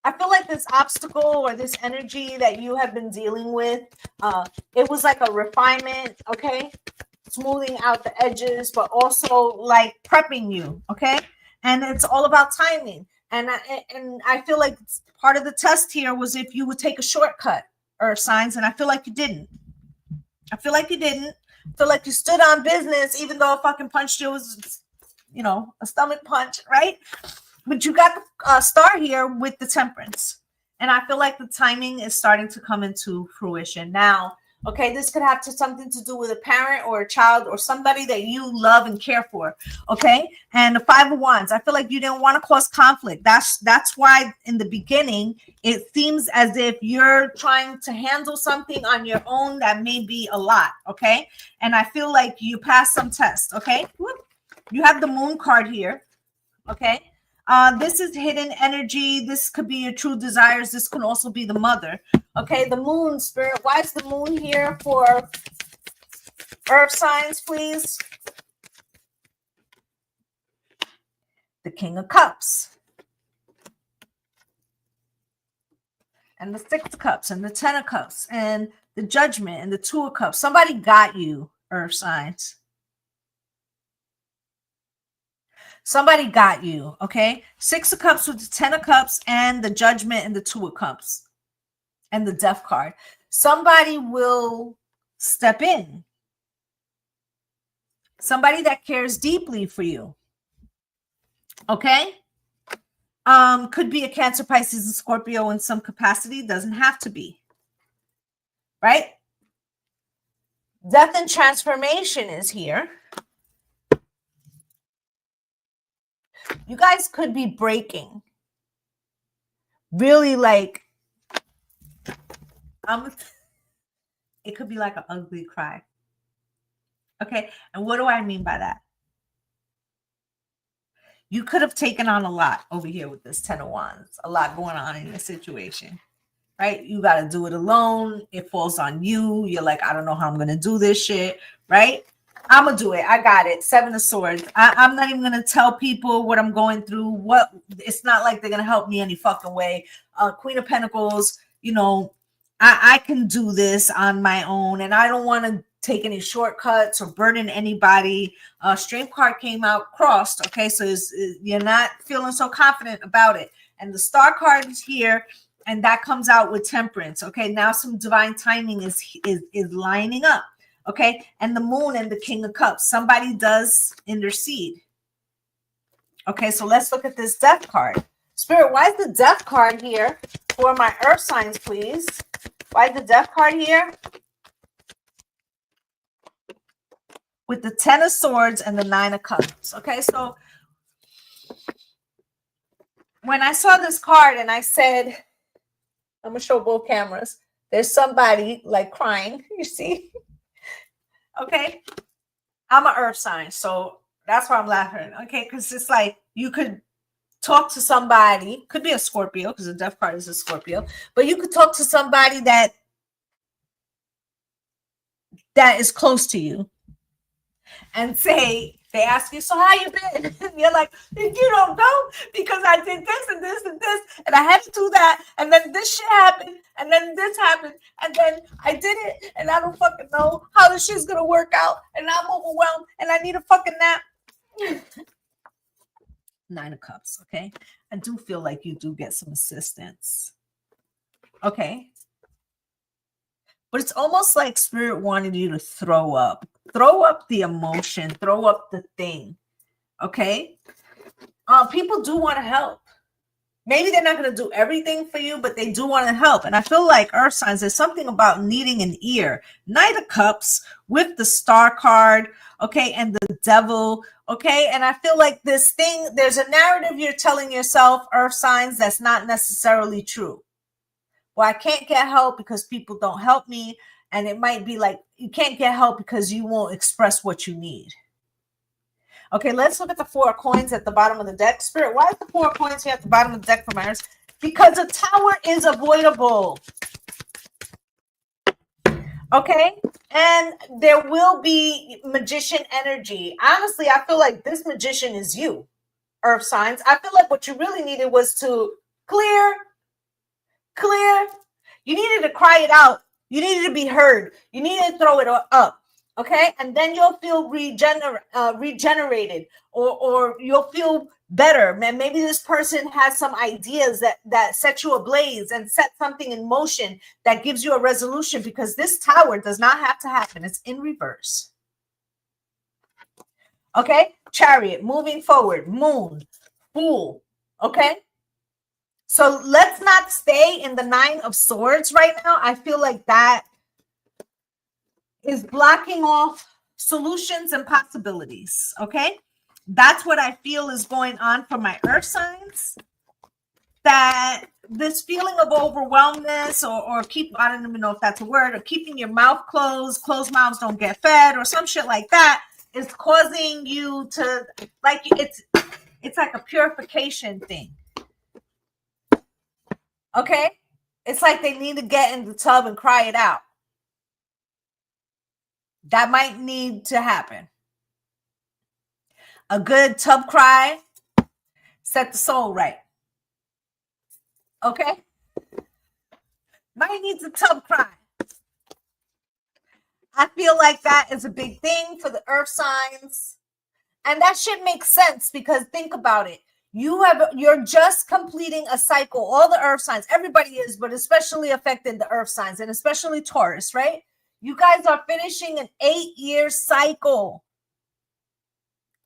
I feel like this obstacle or this energy that you have been dealing with, it was like a refinement, okay? Smoothing out the edges, but also like prepping you, okay? And it's all about timing. And I feel like part of the test here was if you would take a shortcut, earth signs, and I feel like you didn't. I feel like you didn't. I feel like you stood on business, even though a fucking punch you was, you know, a stomach punch, right? But you got the star here with the temperance. And I feel like the timing is starting to come into fruition now. Okay, this could have something to do with a parent or a child or somebody that you love and care for. Okay, and the Five of Wands. I feel like you didn't want to cause conflict. That's why in the beginning it seems as if you're trying to handle something on your own that may be a lot. Okay, and I feel like you passed some tests. Okay, you have the Moon card here. Okay. This is hidden energy. This could be your true desires. This can also be the mother. Okay, the moon spirit. Why is the moon here for earth signs, please? The King of Cups. And the Six of Cups and the Ten of Cups and the Judgment and the Two of Cups. Somebody got you, earth signs. Somebody got you, okay? Six of Cups with the Ten of Cups and the Judgment and the Two of Cups and the Death card. Somebody will step in. Somebody that cares deeply for you, okay? Could be a Cancer, Pisces, and Scorpio in some capacity. Doesn't have to be, right? Death and transformation is here. You guys could be breaking. Really like, it could be like an ugly cry. Okay, and what do I mean by that? You could have taken on a lot over here with this Ten of Wands. A lot going on in your situation, right? You got to do it alone. It falls on you. You're like, I don't know how I'm going to do this shit, right? I'm going to do it. I got it. Seven of Swords. I'm not even going to tell people what I'm going through. It's not like they're going to help me any fucking way. Queen of Pentacles, you know, I can do this on my own, and I don't want to take any shortcuts or burden anybody. Strength card came out crossed. Okay, so you're not feeling so confident about it. And the Star card is here, and that comes out with Temperance. Okay, now some divine timing is lining up. Okay, and the Moon and the King of Cups. Somebody does intercede. Okay, so let's look at this Death card. Spirit, why is the Death card here for my earth signs, please? Why is the Death card here? With the Ten of Swords and the Nine of Cups. Okay, so when I saw this card and I said, I'm going to show both cameras. There's somebody like crying, you see? Okay, I'm an earth sign, so that's why I'm laughing. Okay, because it's like you could talk to somebody, could be a Scorpio, because the Death card is a Scorpio, but you could talk to somebody that is close to you and say, they ask you, so how you been? And you're like, you don't know, because I did this and this and this, and I had to do that, and then this shit happened, and then this happened, and then I did it, and I don't fucking know how this shit's gonna work out, and I'm overwhelmed, and I need a fucking nap. Nine of Cups, okay? I do feel like you do get some assistance. Okay. But it's almost like Spirit wanted you to throw up the emotion, throw up the thing. Okay. People do want to help. Maybe they're not going to do everything for you, but they do want to help. And I feel like earth signs, there's something about needing an ear. Knight of Cups with the Star card, okay, and the Devil, okay. And I feel like this thing, there's a narrative you're telling yourself, earth signs, that's not necessarily true. Well, I can't get help because people don't help me. And it might be like, you can't get help because you won't express what you need. Okay, let's look at the Four of Coins at the bottom of the deck. Spirit, why is the Four of Coins here at the bottom of the deck for my earth? because a tower is avoidable. Okay, and there will be magician energy. Honestly, I feel like this magician is you, earth signs. I feel like what you really needed was to clear. You needed to cry it out. You needed to be heard. You needed to throw it up. Okay, and then you'll feel regenerated, or you'll feel better. Man, maybe this person has some ideas that set you ablaze and set something in motion that gives you a resolution, because this tower does not have to happen. It's in reverse. Okay, Chariot, moving forward, Moon, Fool. Okay, so let's not stay in the Nine of Swords right now. I feel like that is blocking off solutions and possibilities. Okay, that's what I feel is going on for my earth signs. That this feeling of overwhelmness, or I don't even know if that's a word, or keeping your mouth closed mouths don't get fed, or some shit like that, is causing you to, like, it's like a purification thing. Okay, it's like they need to get in the tub and cry it out. That might need to happen. A good tub cry set the soul right. Okay? Might need a tub cry. I feel like that is a big thing for the earth signs. And that shit makes sense, because think about it. You're just completing a cycle. All the earth signs, everybody is, but especially affected the earth signs, and especially Taurus, right? You guys are finishing an 8-year cycle.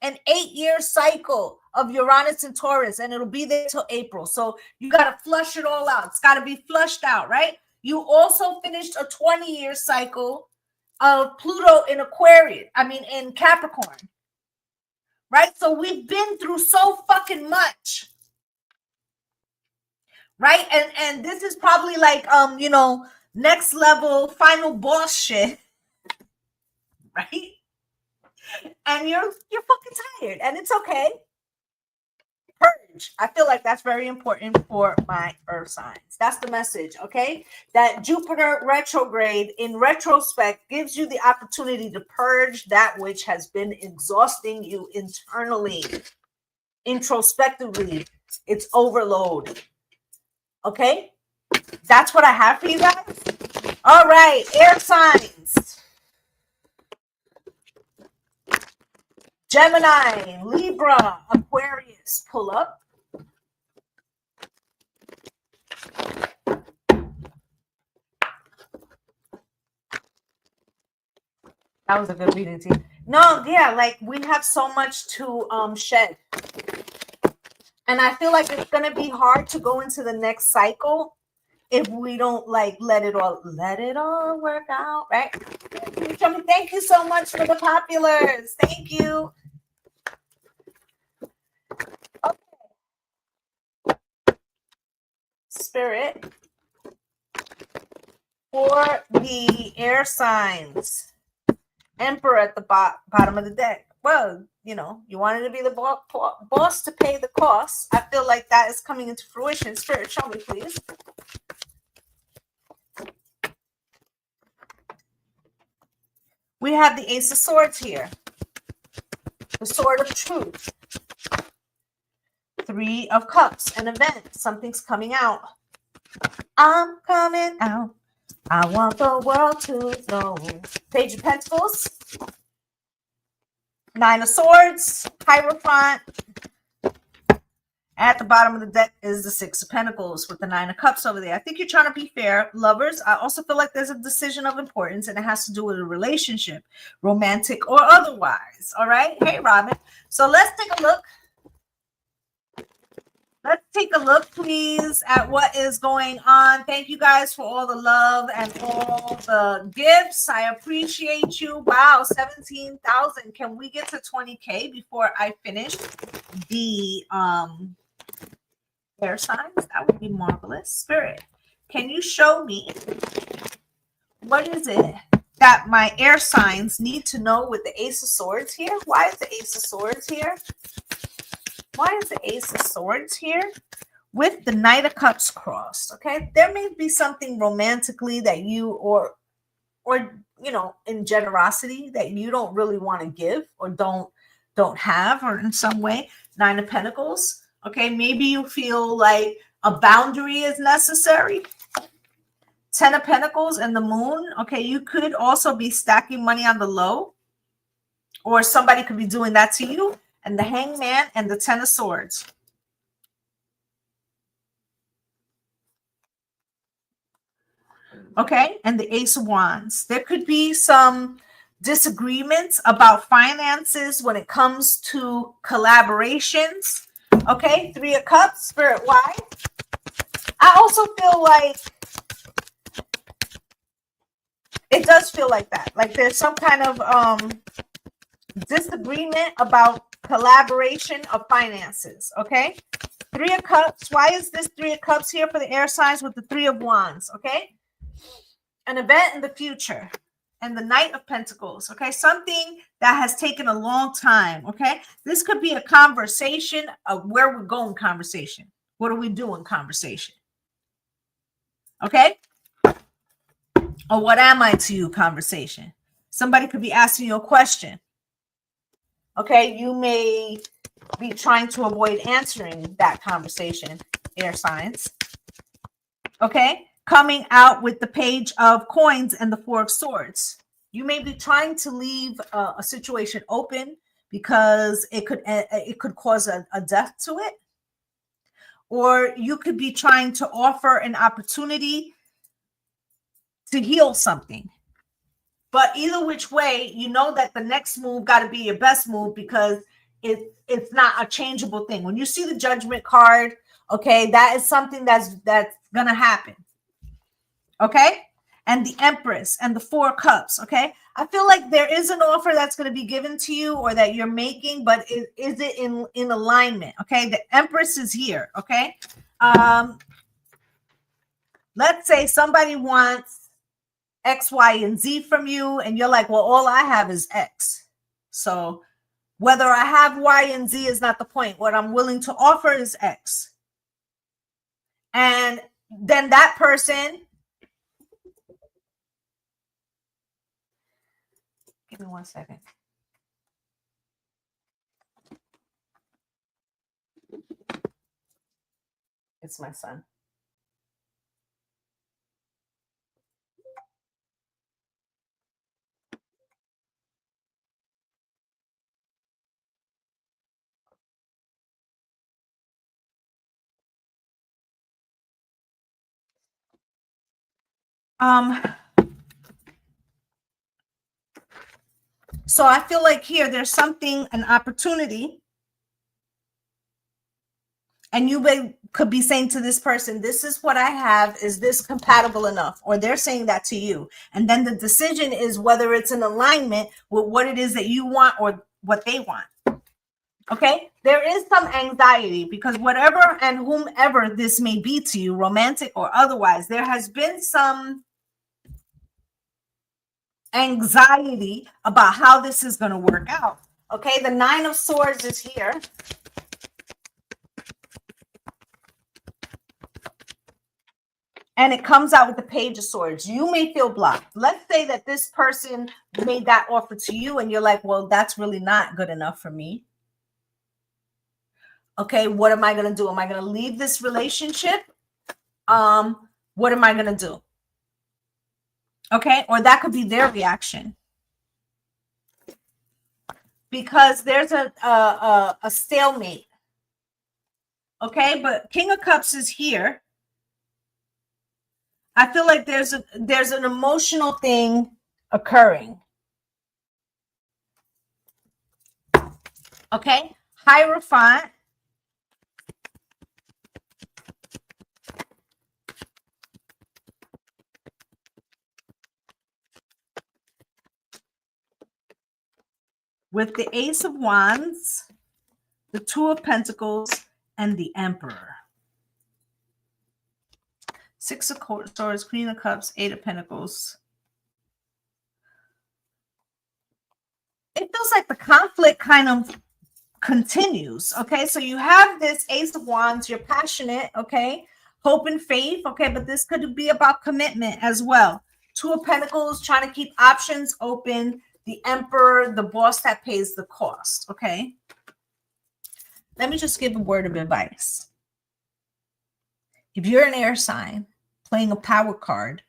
An 8-year cycle of Uranus and Taurus, and it'll be there till April. So you got to flush it all out. It's got to be flushed out, right? You also finished a 20-year cycle of Pluto in in Capricorn, right? So we've been through so fucking much, right? And this is probably like, next level final boss shit, right? And you're fucking tired, and it's okay. Purge. I feel like that's very important for my earth signs. That's the message, okay? That Jupiter retrograde in retrospect gives you the opportunity to purge that which has been exhausting you internally, introspectively. It's overload. Okay? That's what I have for you guys. All right, air signs. Gemini, Libra, Aquarius, pull up. That was a good reading, too. No, yeah, like we have so much to shed. And I feel like it's going to be hard to go into the next cycle if we don't let it all work out, right? Thank you so much for the populars. Thank you. Okay. Spirit, for the air signs, Emperor at the bottom of the deck. Well, you wanted to be the boss to pay the cost. I feel like that is coming into fruition. Spirit, show me, please. We have the Ace of Swords here. The Sword of Truth. 3 of Cups, an event. Something's coming out. I'm coming out. I want the world to know. Page of Pentacles. 9 of Swords. Hierophant. At the bottom of the deck is the 6 of Pentacles with the 9 of Cups over there. I think you're trying to be fair, lovers. I also feel like there's a decision of importance, and it has to do with a relationship, romantic or otherwise. All right? Hey, Robin. So let's take a look. Let's take a look, please, at what is going on. Thank you guys for all the love and all the gifts. I appreciate you. Wow, 17,000. Can we get to 20K before I finish the air signs? That would be marvelous. Spirit, can you show me what is it that my air signs need to know with the Ace of Swords here? Why is the Ace of Swords here? Why is the Ace of Swords here with the Knight of Cups crossed. Okay, there may be something romantically that you or you know, in generosity that you don't really want to give or don't have, or in some way. Nine of Pentacles. Okay, maybe you feel like a boundary is necessary. Ten of Pentacles and the Moon. Okay, you could also be stacking money on the low, or somebody could be doing that to you. And the Hangman and the Ten of Swords. Okay, and the Ace of Wands. There could be some disagreements about finances when it comes to collaborations. Okay, Three of Cups, Spirit, why? I also feel like it does feel like that. Like there's some kind of disagreement about collaboration of finances. Okay, Three of Cups. Why is this Three of Cups here for the air signs with the Three of Wands? Okay, an event in the future. And the Knight of Pentacles. Okay, something that has taken a long time. Okay, this could be a conversation, of where we're going conversation. What are we doing conversation? Okay, or what am I to you conversation? Somebody could be asking you a question. Okay, you may be trying to avoid answering that conversation, air signs. Okay, coming out with the Page of Coins and the Four of Swords. You may be trying to leave a situation open because it could cause a death to it. Or you could be trying to offer an opportunity to heal something. But either which way, you know that the next move got to be your best move, because it's not a changeable thing. When you see the Judgment card, okay, that is something that's going to happen. Okay? And the Empress and the Four Cups. Okay? I feel like there is an offer that's going to be given to you or that you're making, but is it in alignment? Okay? The Empress is here. Okay? Let's say somebody wants X, Y, and Z from you, and you're like, well, all I have is X. So whether I have Y and Z is not the point. What I'm willing to offer is X. And then that person, give me 1 second. It's my son. So I feel like here there's something, an opportunity, and you could be saying to this person, this is what I have, is this compatible enough? Or they're saying that to you, and then the decision is whether it's in alignment with what it is that you want or what they want. Okay, there is some anxiety because whatever and whomever this may be to you, romantic or otherwise, there has been some anxiety about how this is going to work out. Okay, the Nine of Swords is here. And it comes out with the Page of Swords. You may feel blocked. Let's say that this person made that offer to you and you're like, well, that's really not good enough for me. Okay, what am I going to do? Am I going to leave this relationship? What am I going to do? Okay, or that could be their reaction. Because there's a stalemate. Okay, but King of Cups is here. I feel like there's an emotional thing occurring. Okay, Hierophant. With the Ace of Wands, the Two of Pentacles, and the Emperor. Six of Swords, Queen of Cups, Eight of Pentacles. It feels like the conflict kind of continues. Okay, so you have this Ace of Wands, you're passionate, okay, hope and faith, okay, but this could be about commitment as well. Two of Pentacles, trying to keep options open. The Emperor, the boss that pays the cost. Okay, let me just give a word of advice. If you're an air sign playing a power card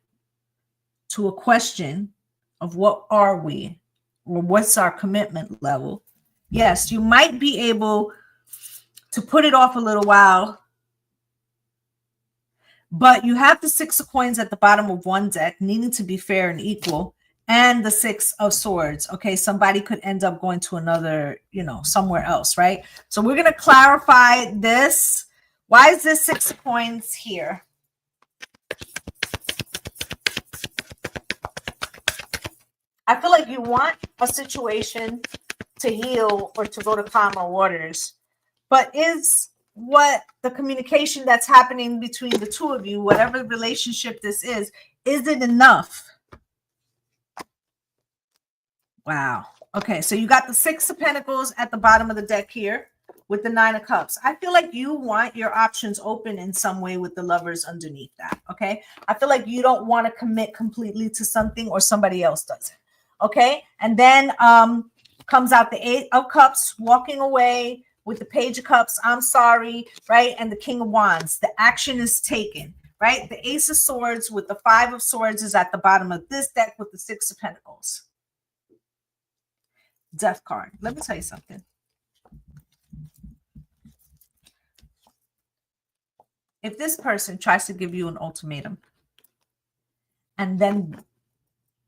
to a question of what are we or what's our commitment level, yes, you might be able to put it off a little while, but you have the Six of Coins at the bottom of one deck, needing to be fair and equal, and the Six of Swords. Okay, somebody could end up going to another, somewhere else, right? So we're going to clarify this. Why is this Six of Coins here? I feel like you want a situation to heal or to go to calmer waters, but is what the communication that's happening between the two of you, whatever relationship this is it enough? Wow. Okay, so you got the Six of Pentacles at the bottom of the deck here with the Nine of Cups. I feel like you want your options open in some way with the Lovers underneath that, okay? I feel like you don't want to commit completely to something or somebody else doesn't, okay? And then comes out the Eight of Cups, walking away with the Page of Cups, I'm sorry, right? And the King of Wands. The action is taken, right? The Ace of Swords with the Five of Swords is at the bottom of this deck with the Six of Pentacles. Death card. Let me tell you something. If this person tries to give you an ultimatum, and then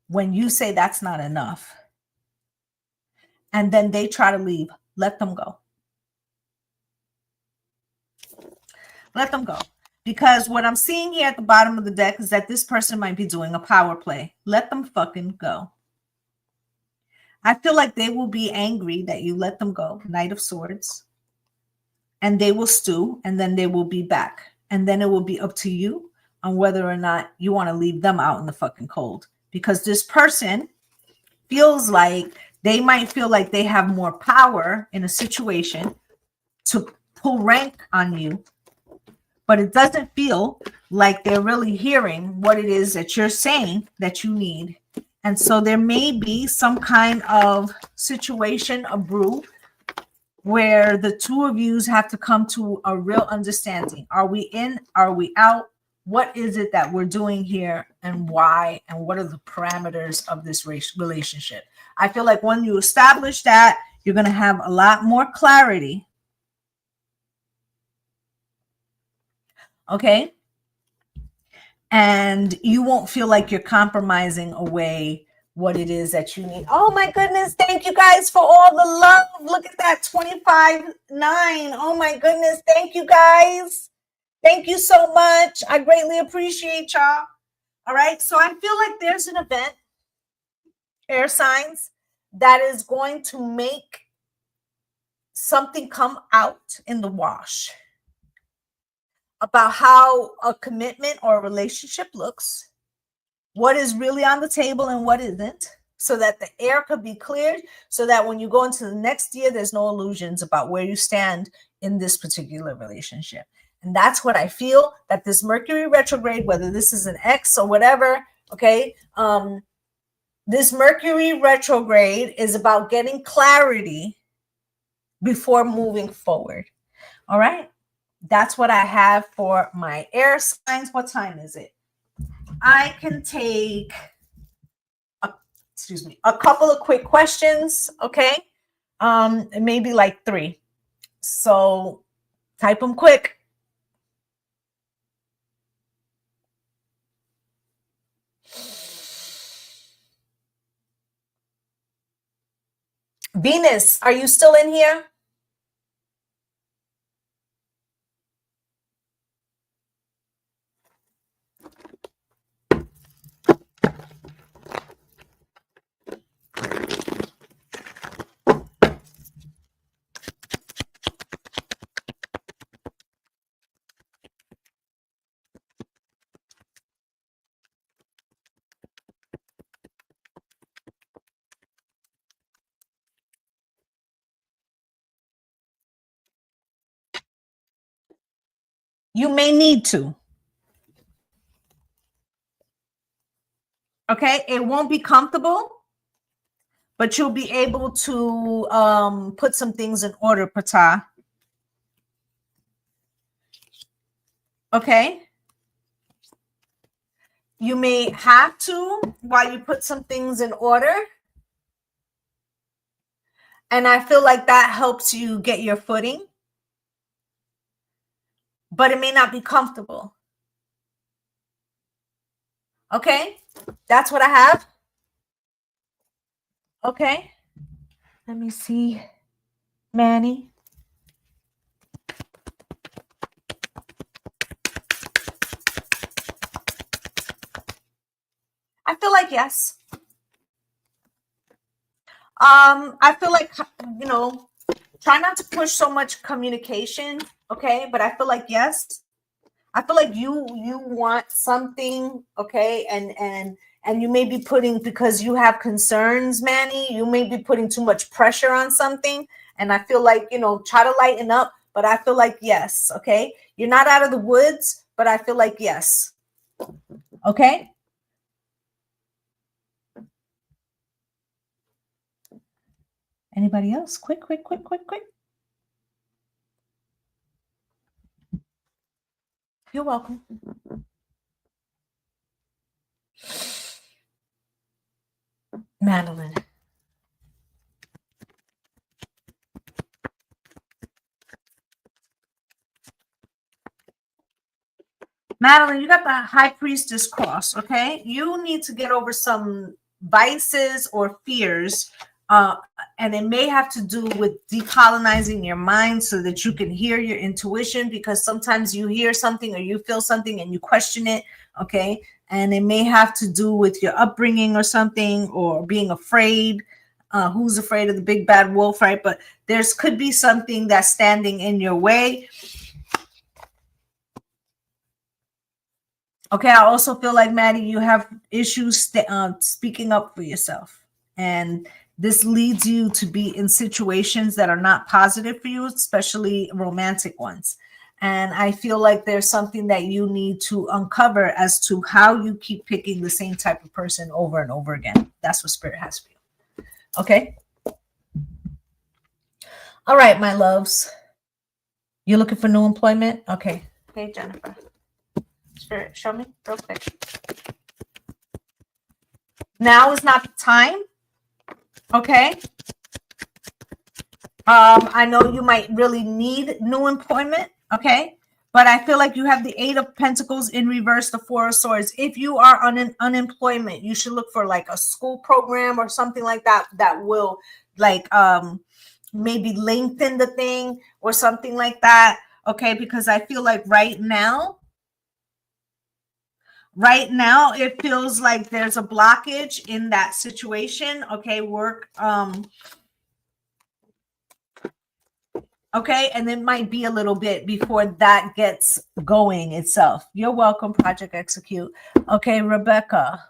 when you say that's not enough, and then they try to leave, let them go. Let them go. Because what I'm seeing here at the bottom of the deck is that this person might be doing a power play. Let them fucking go. I feel like they will be angry that you let them go. Knight of Swords. And they will stew, and then they will be back. And then it will be up to you on whether or not you want to leave them out in the fucking cold. Because this person feels like they might feel like they have more power in a situation to pull rank on you, but it doesn't feel like they're really hearing what it is that you're saying that you need. And so there may be some kind of situation, a brew, where the two of you have to come to a real understanding. Are we in? Are we out? What is it that we're doing here, and why? And what are the parameters of this relationship? I feel like when you establish that, you're going to have a lot more clarity. Okay? And you won't feel like you're compromising away what it is that you need. Oh my goodness, thank you guys for all the love. Look at that, 25-9. Oh my goodness, thank you guys. Thank you so much. I greatly appreciate y'all. All right, so I feel like there's an event, air signs, that is going to make something come out in the wash about how a commitment or a relationship looks, what is really on the table and what isn't, so that the air could be cleared, so that when you go into the next year, there's no illusions about where you stand in this particular relationship. And that's what I feel, that this Mercury retrograde, whether this is an X or whatever, okay, this Mercury retrograde is about getting clarity before moving forward. All right. That's what I have for my air signs. What time is it? I can take a couple of quick questions, okay? Maybe like 3. So type them quick. Venus, are you still in here? You may need to. Okay, it won't be comfortable, but you'll be able to put some things in order, Pata. Okay. You may have to while you put some things in order. And I feel like that helps you get your footing. But it may not be comfortable. Okay. That's what I have. Okay. Let me see. Manny. I feel like yes. I feel like, you know, try not to push so much communication, okay? But I feel like yes. I feel like you want something, okay? And you may be putting, because you have concerns, Manny, you may be putting too much pressure on something. And I feel like, you know, try to lighten up, but I feel like yes, okay? You're not out of the woods, but I feel like yes. Okay? Anybody else? Quick. You're welcome. Madeline. Madeline, you got the High Priestess cross, okay? You need to get over some vices or fears, and it may have to do with decolonizing your mind so that you can hear your intuition, because sometimes you hear something or you feel something and you question it, okay? And it may have to do with your upbringing or something, or being afraid. Who's afraid of the big bad wolf, right? But there's could be something that's standing in your way. Okay, I also feel like, Maddie, you have issues speaking up for yourself. And this leads you to be in situations that are not positive for you, especially romantic ones. And I feel like there's something that you need to uncover as to how you keep picking the same type of person over and over again. That's what Spirit has for you. Okay? All right, my loves. You're looking for new employment? Okay. Hey, Jennifer. Spirit, show me real quick. Now is not the time. Okay. I know you might really need new employment. Okay. But I feel like you have the 8 of Pentacles in reverse, the 4 of Swords. If you are on unemployment, you should look for like a school program or something like that that will like maybe lengthen the thing or something like that. Okay. Because I feel like right now it feels like there's a blockage in that situation. Okay, work. Okay, and it might be a little bit before that gets going itself. You're welcome, Project Execute. Okay, Rebecca.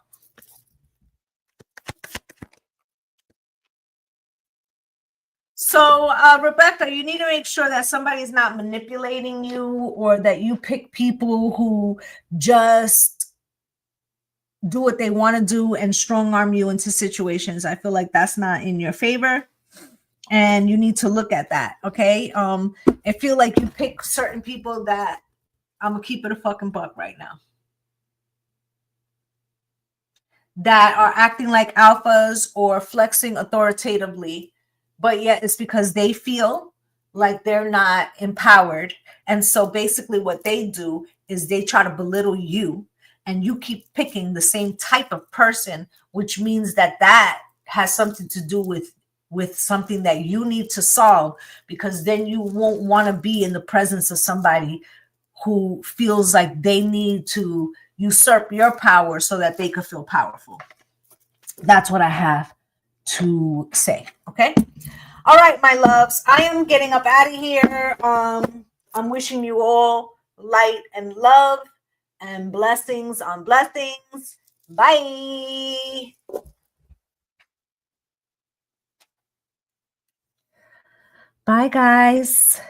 So, Rebecca, you need to make sure that somebody's not manipulating you, or that you pick people who just do what they want to do and strong arm you into situations. I feel like that's not in your favor, and you need to look at that. Okay. I feel like you pick certain people that, I'm gonna keep it a fucking buck right now, that are acting like alphas or flexing authoritatively, but yet it's because they feel like they're not empowered. And so basically what they do is they try to belittle you, and you keep picking the same type of person, which means that that has something to do with something that you need to solve, because then you won't want to be in the presence of somebody who feels like they need to usurp your power so that they could feel powerful. That's what I have to say. Okay. All right, my loves. I am getting up out of here. I'm wishing you all light and love and blessings on blessings. Bye. Bye, guys.